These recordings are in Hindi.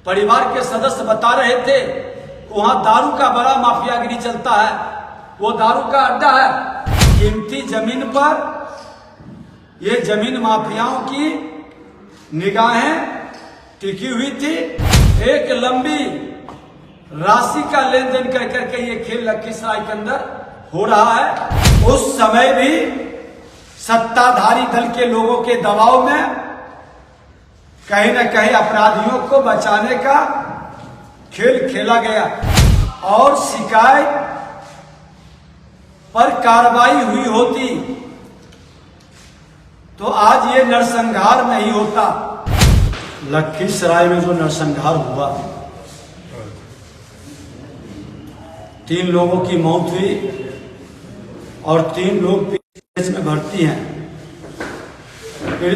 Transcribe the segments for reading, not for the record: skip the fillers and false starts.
परिवार के सदस्य बता रहे थे कि वहां दारू का बड़ा माफियागिरी चलता है, वो दारू का अड्डा है। कीमती जमीन पर ये जमीन माफियाओं की निगाहें टिकी हुई थी। एक लंबी राशि का लेन देन कर करके ये खेल लखीसराय के अंदर हो रहा है। उस समय भी सत्ताधारी दल के लोगों के दबाव में कहीं न कहीं अपराधियों को बचाने का खेल खेला गया और शिकायत पर कार्रवाई हुई होती तो आज ये नरसंहार नहीं होता। लखीसराय में जो नरसंहार हुआ, 3 लोगों की मौत हुई और 3 लोग पीएमसीएच में भर्ती हैं। फिर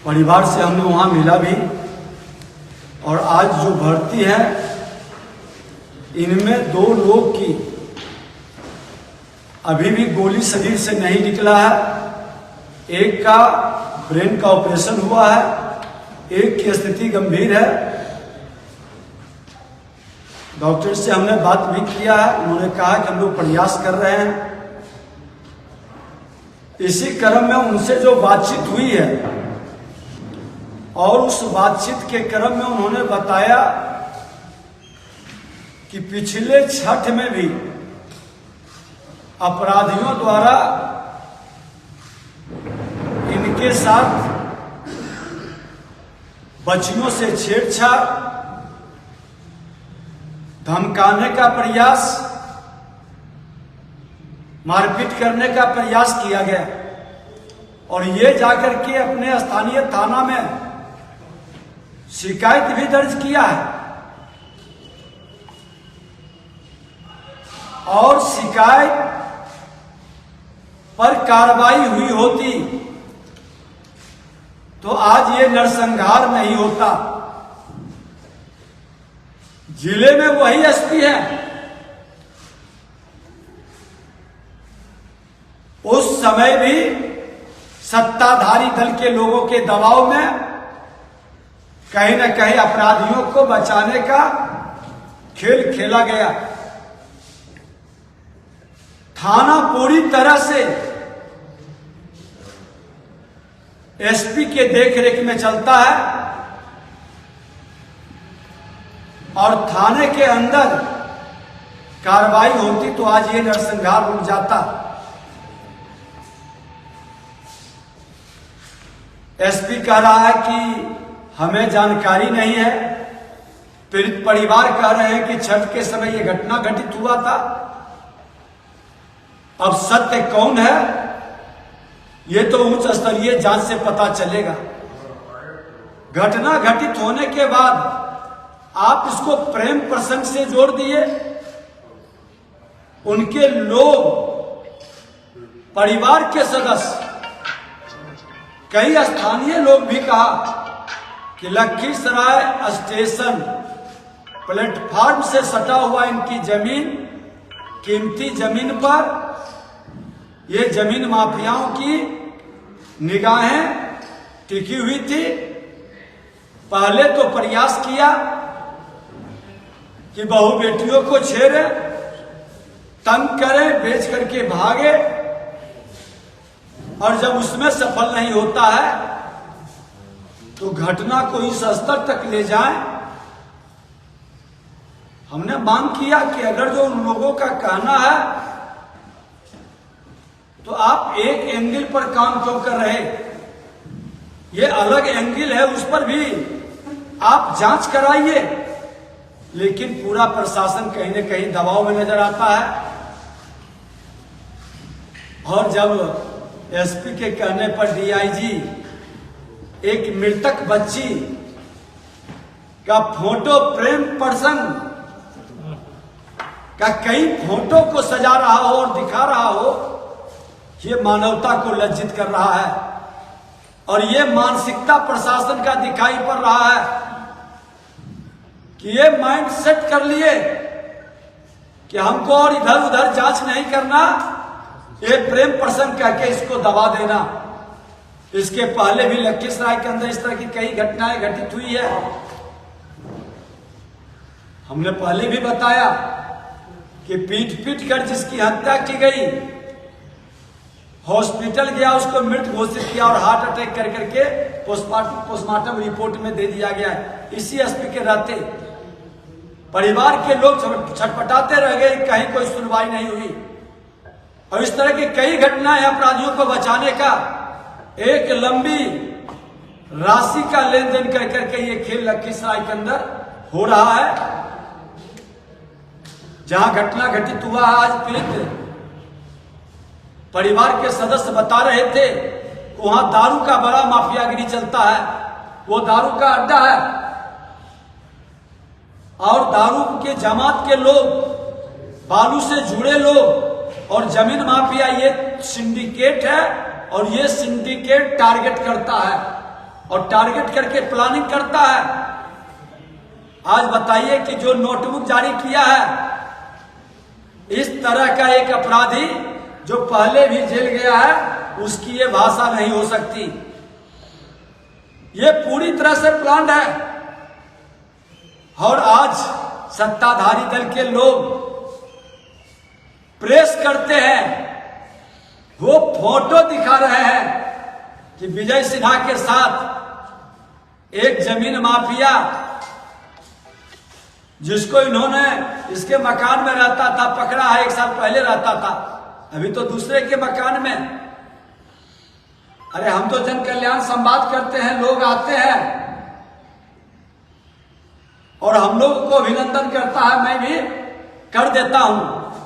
परिवार से हमने वहां मिला भी और आज जो भर्ती है इनमें 2 लोग की अभी भी गोली शरीर से नहीं निकला है। एक का ब्रेन का ऑपरेशन हुआ है, एक की स्थिति गंभीर है। डॉक्टर से हमने बात भी किया है, उन्होंने कहा कि हम लोग प्रयास कर रहे हैं। इसी क्रम में उनसे जो बातचीत हुई है और उस बातचीत के क्रम में उन्होंने बताया कि पिछले छठ में भी अपराधियों द्वारा इनके साथ बच्चियों से छेड़छाड़, धमकाने का प्रयास, मारपीट करने का प्रयास किया गया और ये जाकर के अपने स्थानीय थाना में शिकायत भी दर्ज किया है और शिकायत पर कार्रवाई हुई होती तो आज ये नरसंहार नहीं होता। जिले में वही एसपी है, उस समय भी सत्ताधारी दल के लोगों के दबाव में कहीं न कहीं अपराधियों को बचाने का खेल खेला गया। थाना पूरी तरह से एसपी के देखरेख में चलता है और थाने के अंदर कार्रवाई होती तो आज ये नरसंहार रुक जाता। एसपी कह रहा है कि हमें जानकारी नहीं है, पीड़ित परिवार कह रहे हैं कि छठ के समय यह घटना घटित हुआ था। अब सत्य कौन है ये तो उच्च स्तरीय जांच से पता चलेगा। घटना घटित होने के बाद आप इसको प्रेम प्रसंग से जोड़ दिए। उनके लोग, परिवार के सदस्य, कई स्थानीय लोग भी कहा कि लखीसराय स्टेशन प्लेटफार्म से सटा हुआ इनकी जमीन, कीमती जमीन पर ये जमीन माफियाओं की निगाहें टिकी हुई थी। पहले तो प्रयास किया कि बहू बेटियों को छेड़े, तंग करें, बेच करके भागे और जब उसमें सफल नहीं होता है तो घटना को इस स्तर तक ले जाएं। हमने मांग किया कि अगर जो उन लोगों का कहना है तो आप एक एंगल पर काम क्यों कर रहे, ये अलग एंगल है, उस पर भी आप जांच कराइए। लेकिन पूरा प्रशासन कहीं न कहीं दबाव में नजर आता है और जब एसपी के कहने पर डीआईजी एक मृतक बच्ची का फोटो, प्रेम प्रसंग का कई फोटो को सजा रहा हो और दिखा रहा हो, ये मानवता को लज्जित कर रहा है और ये मानसिकता प्रशासन का दिखाई पड़ रहा है कि ये माइंड सेट कर लिए कि हमको और इधर उधर जांच नहीं करना, ये प्रेम प्रसंग कह के इसको दबा देना। इसके पहले भी लखीसराय के अंदर इस तरह की कई घटनाएं घटित हुई है। हमने पहले भी बताया कि पीट पीट कर जिसकी हत्या की गई, हॉस्पिटल गया, उसको मृत घोषित किया और हार्ट अटैक कर करके पोस्टमार्टम रिपोर्ट में दे दिया गया है। इसी एसपी के रहते परिवार के लोग छटपटाते रह गए, कहीं कोई सुनवाई नहीं हुई। और इस तरह की कई घटनाएं अपराधियों को बचाने का एक लंबी राशि का लेन देन कर करके ये खेल लखीसराय के अंदर हो रहा है। जहां घटना घटित हुआ है, आज पीड़ित परिवार के सदस्य बता रहे थे वहां दारू का बड़ा माफियागिरी चलता है, वो दारू का अड्डा है और दारू के जमात के लोग, बालू से जुड़े लोग और जमीन माफिया, ये सिंडिकेट है। और ये सिंडिकेट टारगेट करता है और टारगेट करके प्लानिंग करता है। आज बताइए कि जो नोटबुक जारी किया है, इस तरह का एक अपराधी जो पहले भी जेल गया है, उसकी ये भाषा नहीं हो सकती। ये पूरी तरह से प्लान्ड है। और आज सत्ताधारी दल के लोग प्रेस करते हैं, वो फोटो दिखा रहे हैं कि विजय सिन्हा के साथ एक जमीन माफिया, जिसको इन्होंने इसके मकान में रहता था, पकड़ा है, 1 साल पहले रहता था, अभी तो दूसरे के मकान में। अरे हम तो जन कल्याण संवाद करते हैं, लोग आते हैं और हम लोग को अभिनंदन करता है, मैं भी कर देता हूं।